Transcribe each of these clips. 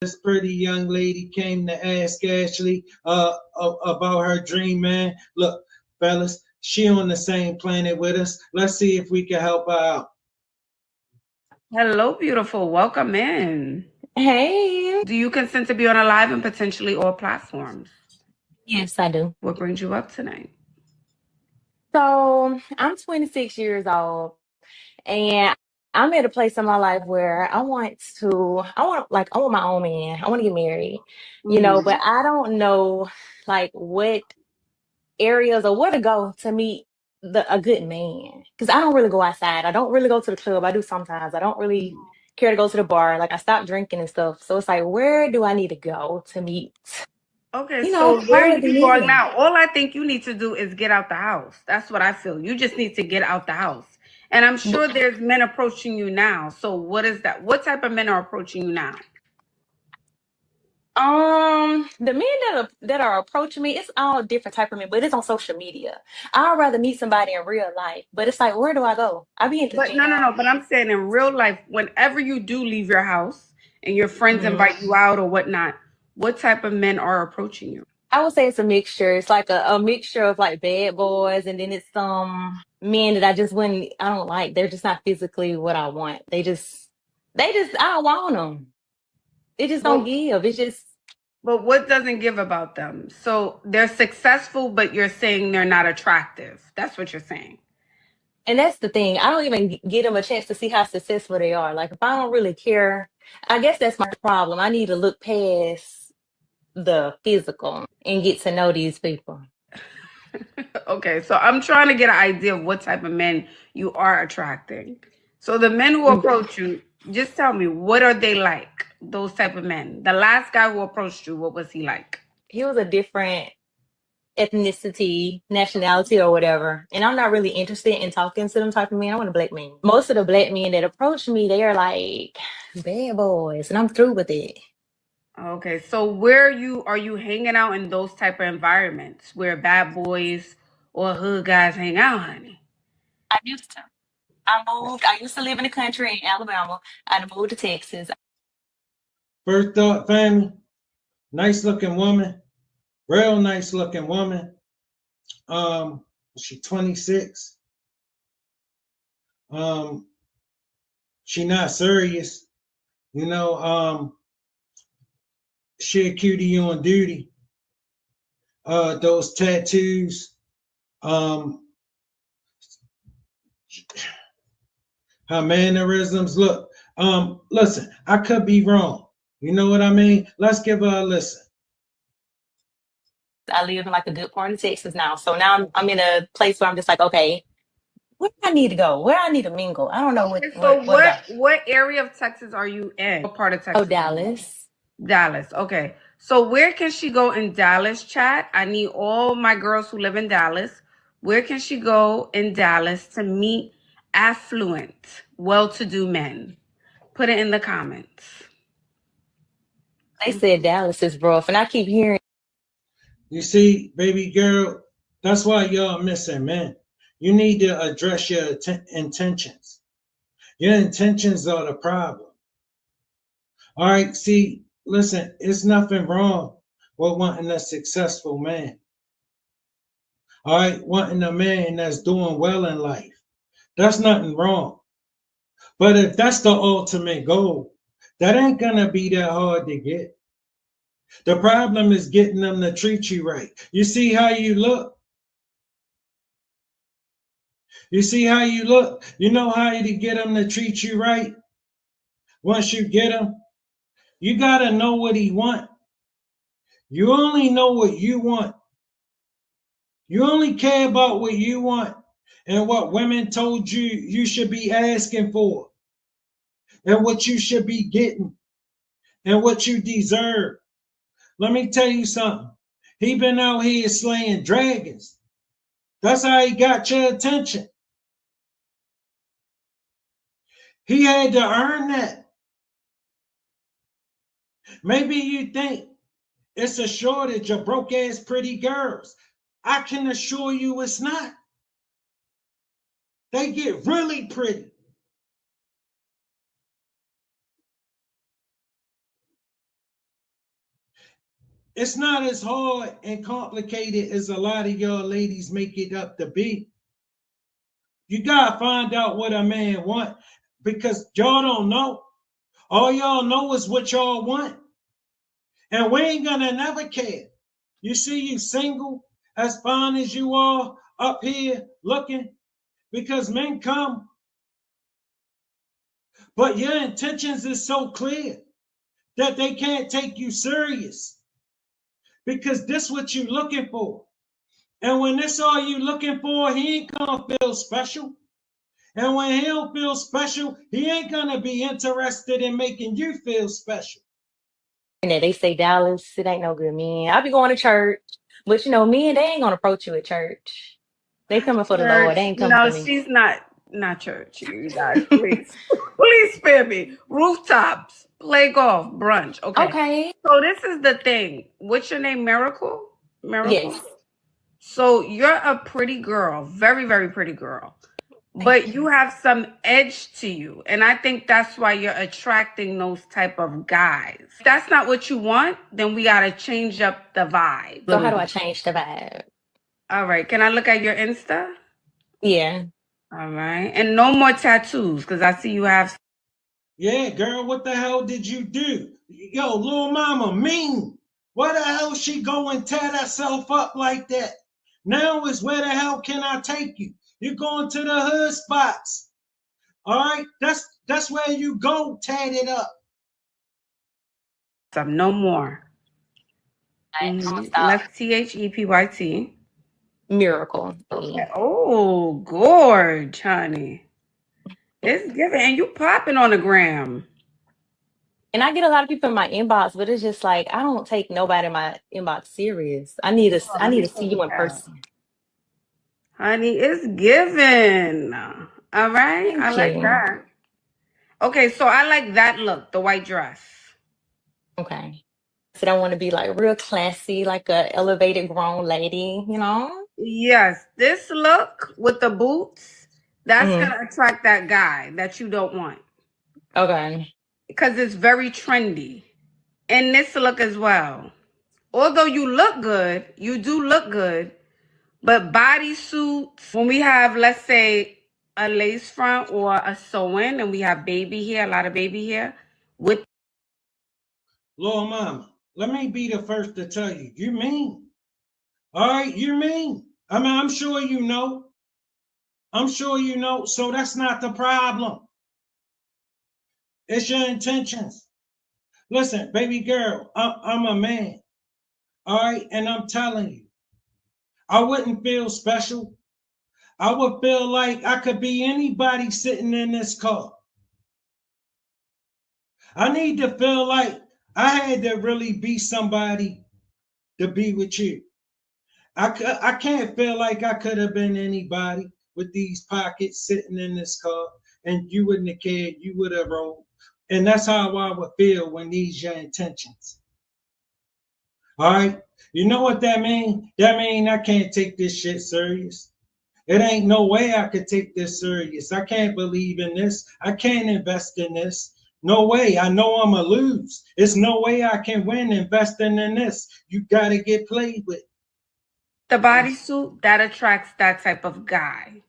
this pretty young lady came to ask Ashley about her dream, man. Look, fellas, she on the same planet with us. Let's see if we can help her out. Hello, beautiful. Welcome in. Hey. Do you consent to be on a live and potentially all platforms? Yes, I do. What brings you up tonight? So I'm 26 years old and I'm at a place in my life where I want my own man. I want to get married, but Hmm. I don't know like what areas or where to go to meet a good man. Because I don't really go outside. I don't really go to the club. I do sometimes. I don't really care to go to the bar. Like I stopped drinking and stuff. So it's like, where do I need to go to meet, Okay, so where are quality you going men? now? All I think you need to do is get out the house. That's what I feel. You just need to get out the house. And I'm sure there's men approaching you now. So what is that? What type of men are approaching you now? The men that are approaching me, it's all different type of men, but it's on social media. I'd rather meet somebody in real life, but it's like, where do I go? I be in the But gym. no. But I'm saying in real life, whenever you do leave your house and your friends Mhm. invite you out or whatnot, what type of men are approaching you? I would say it's a mixture. It's like a mixture of like bad boys, and then it's some men that I don't like. They're just not physically what I want. I don't want them. They just don't But give. It's just But what doesn't give about them? So they're successful, but you're saying they're not attractive. That's what you're saying. And that's the thing. I don't even give them a chance to see how successful they are. Like if I don't really care, I guess that's my problem. I need to look past the physical and get to know these people. Okay, so I'm trying to get an idea of what type of men you are attracting. So the men who Mm. approach you, just tell me, what are they like? Those type of men. The last guy who approached you, what was he like? He was a different ethnicity, nationality, or whatever. And I'm not really interested in talking to them type of men. I want a black man. Most of the black men that approach me, they are like bad boys, and I'm through with it. Okay, so where are you hanging out in those type of environments where bad boys or hood guys hang out, honey? I used to. I used to live in the country in Alabama. I moved to Texas. First thought, family, nice looking woman, real nice looking woman. Um, she 26. Um, she not serious. You know, she a cutie on duty. Those tattoos, um, her mannerisms. Look, listen, I could be wrong. You know what I mean? Let's give her a listen. I live in like a good part of Texas now. So now I'm in a place where I'm just like, okay, where do I need to go? Where I need to mingle? I don't know Okay, what so what to what go. what area of Texas are you in? What part of Oh, Texas are you in? Dallas. Dallas. Okay. So where can she go in Dallas, chat? I need all my girls who live in Dallas. Where can she go in Dallas to meet affluent, well-to-do men? Put it in the comments. They said Dallas is rough, and I keep hearing. You see, baby girl, that's why y'all missing, man. You need to address your intentions. Your intentions are the problem. All right, see, listen, it's nothing wrong with wanting a successful man. All right, wanting a man that's doing well in life. That's nothing wrong. But if that's the ultimate goal, that ain't gonna be that hard to get. The problem is getting them to treat you right. You see how you look? You see how you look? You know how to get them to treat you right? Once you get him, you gotta know what he want. You only know what you want. You only care about what you want and what women told you you should be asking for and what you should be getting and what you deserve. Let me tell you something. He been out here slaying dragons. That's how he got your attention. He had to earn that. Maybe you think it's a shortage of broke ass pretty girls. I can assure you it's not. They get really pretty. It's not as hard and complicated as a lot of y'all ladies make it up to be. You gotta find out what a man want because y'all don't know. All y'all know is what y'all want. And we ain't gonna never care. You see you single, as fine as you are up here looking, because men come, but your intentions is so clear that they can't take you serious because this what you looking for. And when this all you looking for, he ain't gonna feel special. And when he don't feel special, he ain't gonna be interested in making you feel special. And then they say Dallas, it ain't no good men. I be going to church, but you know, men, they ain't gonna approach you at church. They coming for the Lord. They Church. ain't coming No, for me. she's not church. You guys, please, please spare me. Rooftops, play golf, brunch. Okay. Okay. So this is the thing. What's your name? Miracle. Miracle. Yes. So you're a pretty girl, very very pretty girl, Thank but you you. have some edge to you, and I think that's why you're attracting those type of guys. If that's not what you want, then we gotta change up the vibe. So how Little do I bit. change the vibe? All right. Can I look at your Insta? Yeah. All right. And no more tattoos because I see you have. Yeah, girl, what the hell did you do? Yo, little mama, mean. Why the hell she go and tear herself up like that? Now is where the hell can I take you? You're going to the hood spots. All right, that's where you go, tat it up. Some no more. I'm gonna Mm-hmm. stop. Left THEPYT. Miracle. Okay. Oh, gorge, honey. It's giving, and you popping on the gram. And I get a lot of people in my inbox, but it's just like I don't take nobody in my inbox serious. Oh, I let need me to go see you look in at. person. Honey, it's given. All right. I Thank like you. that. Okay, so I like that look, the white dress. Okay. So I want to be like real classy, like a elevated grown lady, you know? Yes, this look with the boots, that's Hmm. gonna attract that guy that you don't want Okay. because it's very trendy. And this look as well. Although you look good, you do look good, but bodysuits, when we have, let's say, a lace front or a sew-in and we have baby hair, a lot of baby hair, with Little mama, let me be the first to tell you, you mean. All right, you mean. I mean, I'm sure you know. I'm sure you know. So that's not the problem. It's your intentions. Listen, baby girl, I'm a man. All right, and I'm telling you, I wouldn't feel special. I would feel like I could be anybody sitting in this car. I need to feel like I had to really be somebody to be with you. I can't feel like I could have been anybody with these pockets sitting in this car, and you wouldn't have cared. You would have rolled, and that's how I would feel when these your intentions. All right, you know what that mean? That mean I can't take this shit serious. It ain't no way I could take this serious. I can't believe in this. I can't invest in this. No way. I know I'm a lose. It's no way I can win investing in this. You gotta get played with. the bodysuit, that attracts that type of guy.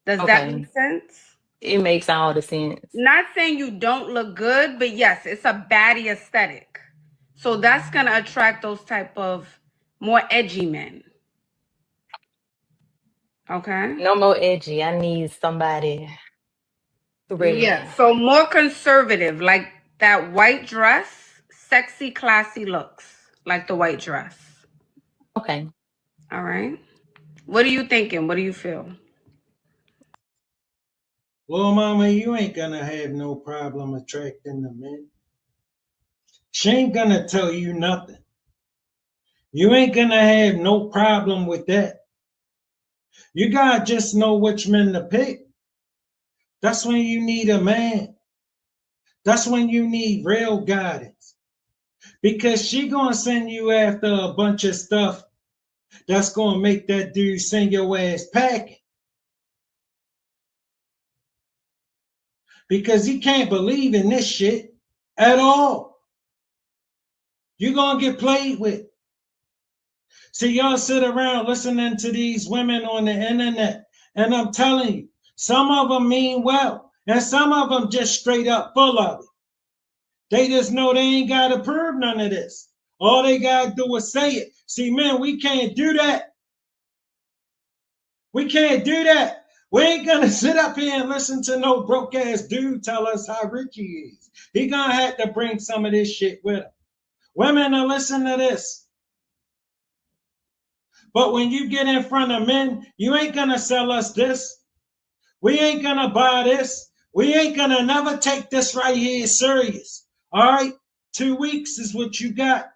Does that make Okay. sense? It makes all the sense. Not saying you don't look good, but yes, it's a baddie aesthetic. So that's gonna attract those type of more edgy men. Okay. No more edgy. I need somebody Yeah. regular. So more conservative, like that white dress, sexy, classy looks, like the white dress. Okay. All right. What are you thinking? What do you feel? Well, mama, you ain't gonna have no problem attracting the men. She ain't gonna tell you nothing. You ain't gonna have no problem with that. You gotta just know which men to pick. That's when you need a man. That's when you need real guidance. Because she gonna send you after a bunch of stuff that's gonna make that dude send your ass packing. Because he can't believe in this shit at all. You're gonna get played with. See, y'all sit around listening to these women on the internet, and I'm telling you, some of them mean well, and some of them just straight up full of it. They just know they ain't got to prove none of this. All they got to do is say it. See, man, we can't do that. We can't do that. We ain't gonna sit up here and listen to no broke ass dude tell us how rich he is. He gonna have to bring some of this shit with him. Women are listening to this. But when you get in front of men, you ain't gonna sell us this. We ain't gonna buy this. We ain't gonna never take this right here serious. All right? 2 weeks is what you got.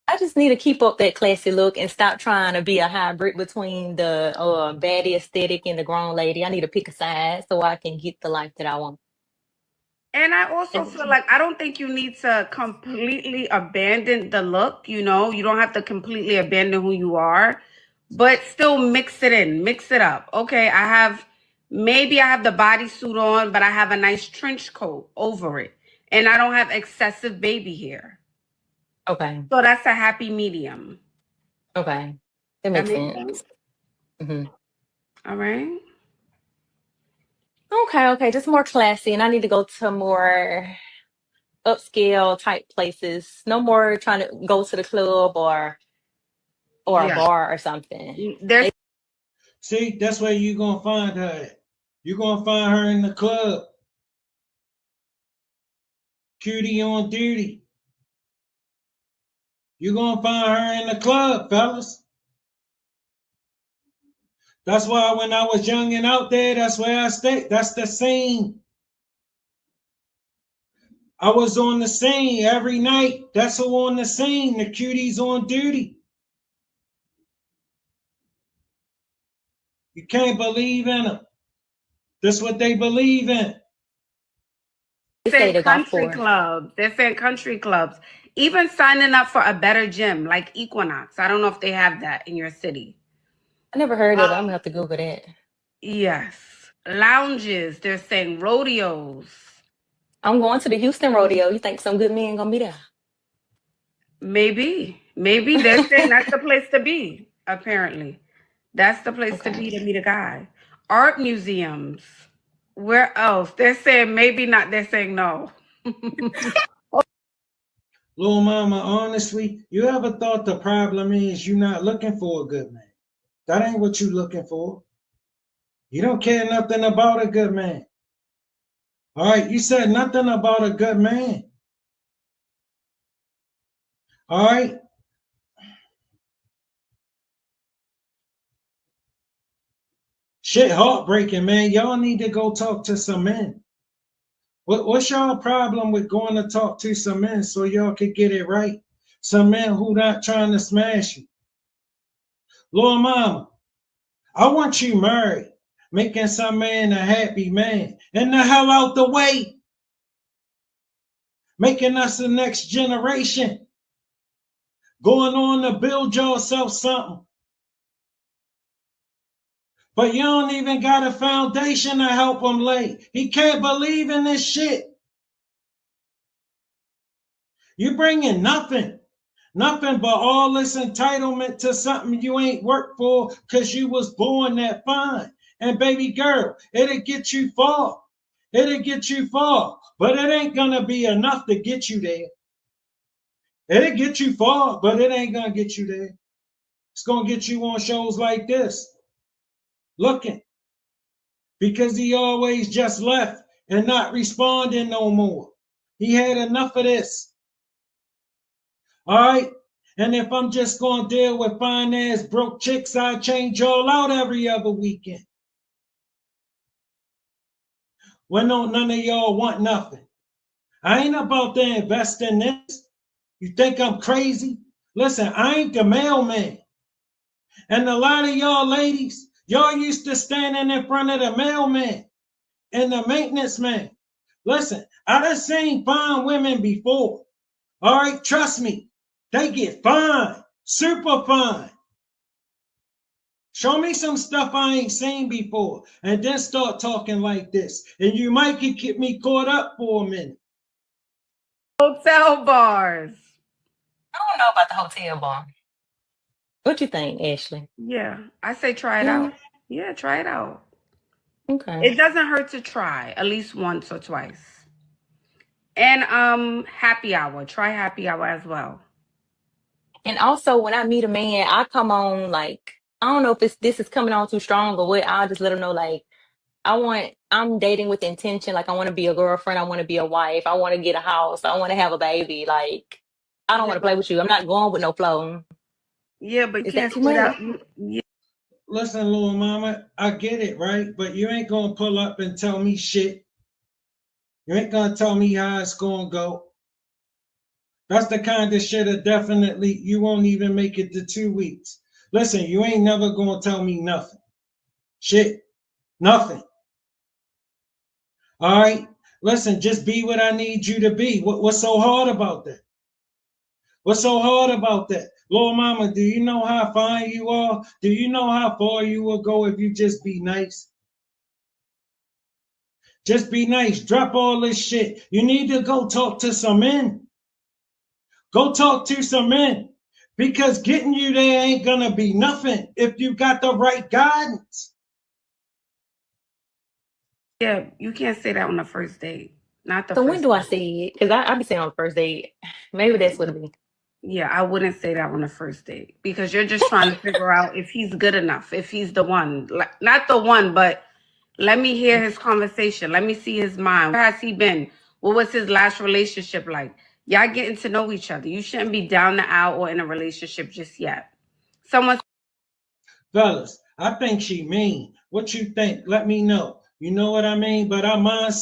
I just need to keep up that classy look and stop trying to be a hybrid between the baddie aesthetic and the grown lady. I need to pick a side so I can get the life that I want. And I also feel like I don't think you need to completely abandon the look, you know, you don't have to completely abandon who you are, but still mix it in, mix it up. Okay, maybe I have the bodysuit on, but I have a nice trench coat over it, and I don't have excessive baby hair. Okay. So that's a happy medium. Okay. That makes sense. Mm-hmm. All right. Okay. Just more classy. And I need to go to more upscale type places. No more trying to go to the club or a bar or something. See, that's where you're going to find her at. You're going to find her in the club. Cutie on duty. You're going to find her in the club, fellas. That's why when I was young and out there, that's where I stayed. That's the scene. I was on the scene every night. That's who on the scene. The cuties on duty. You can't believe in them. That's what they believe in. They're country clubs. They're saying country clubs. Even signing up for a better gym like Equinox. I don't know if they have that in your city. I never heard of it. I'm gonna have to Google that. Yes. Lounges. They're saying rodeos. I'm going to the Houston rodeo. You think some good men gonna be there? Maybe they're saying that's the place to be. Apparently, that's the place to be to meet a guy. Art museums. Where else? They're saying maybe not. They're saying no. Little mama, honestly, you ever thought the problem is you're not looking for a good man? That ain't what you're looking for. You don't care nothing about a good man. All right, you said nothing about a good man. All right. Shit heartbreaking, man. Y'all need to go talk to some men. What's y'all problem with going to talk to some men so y'all could get it right? Some men who not trying to smash you. Lil mama, I want you married, making some man a happy man. And the hell out the way. Making us the next generation. Going on to build yourself something. But you don't even got a foundation to help him lay. He can't believe in this shit. You bringing nothing but all this entitlement to something you ain't worked for because you was born that fine. And baby girl, it'll get you far. It'll get you far, but it ain't gonna be enough to get you there. It'll get you far, but it ain't gonna get you there. It's gonna get you on shows like this. Looking. Because he always just left and not responding no more. He had enough of this. All right? And if I'm just going to deal with fine ass broke chicks, I change y'all out every other weekend. When don't none of y'all want nothing. I ain't about to invest in this. You think I'm crazy? Listen, I ain't the mailman. And a lot of y'all ladies, y'all used to standing in front of the mailman and the maintenance man. Listen, I done seen fine women before. All right, trust me. They get fine, super fine. Show me some stuff I ain't seen before and then start talking like this. And you might get me caught up for a minute. Hotel bars. I don't know about the hotel bar. What you think, Ashley? Yeah, I say try it Yeah. out. Yeah, try it out. Okay. It doesn't hurt to try at least once or twice. And happy hour. Try happy hour as well. And also, when I meet a man, I come on like I don't know if this is coming on too strong or what. I'll just let him know like I'm dating with intention. Like I want to be a girlfriend. I want to be a wife. I want to get a house. I want to have a baby. Like I don't Yeah, want to play with you. I'm not going with no flow. yeah, but you Is that can't too sit much? out. Yeah, Listen, little mama, I get it, right? But you ain't gonna pull up and tell me shit. You ain't gonna tell me how it's gonna go. That's the kind of shit that definitely you won't even make it to 2 weeks. Listen, you ain't never gonna tell me nothing. Shit, nothing. All right? Listen, just be what I need you to be. What's so hard about that? What's so hard about that? Little mama, do you know how fine you are? Do you know how far you will go if you just be nice? Just be nice. Drop all this shit. You need to go talk to some men. Go talk to some men. Because getting you there ain't gonna be nothing if you got the right guidance. yeah, you can't say that on the first date. Not the So when first do I date. say it? Because I be saying on the first date. Maybe that's what it be. Yeah, I wouldn't say that on the first date because you're just trying to figure out if he's good enough, if he's the one. Like, not the one, but let me hear his conversation. Let me see his mind. Where has he been? What was his last relationship like? Y'all getting to know each other. You shouldn't be down the aisle or in a relationship just yet. Someone Fellas, I think she mean. What you think? Let me know. You know what I mean? But our mindset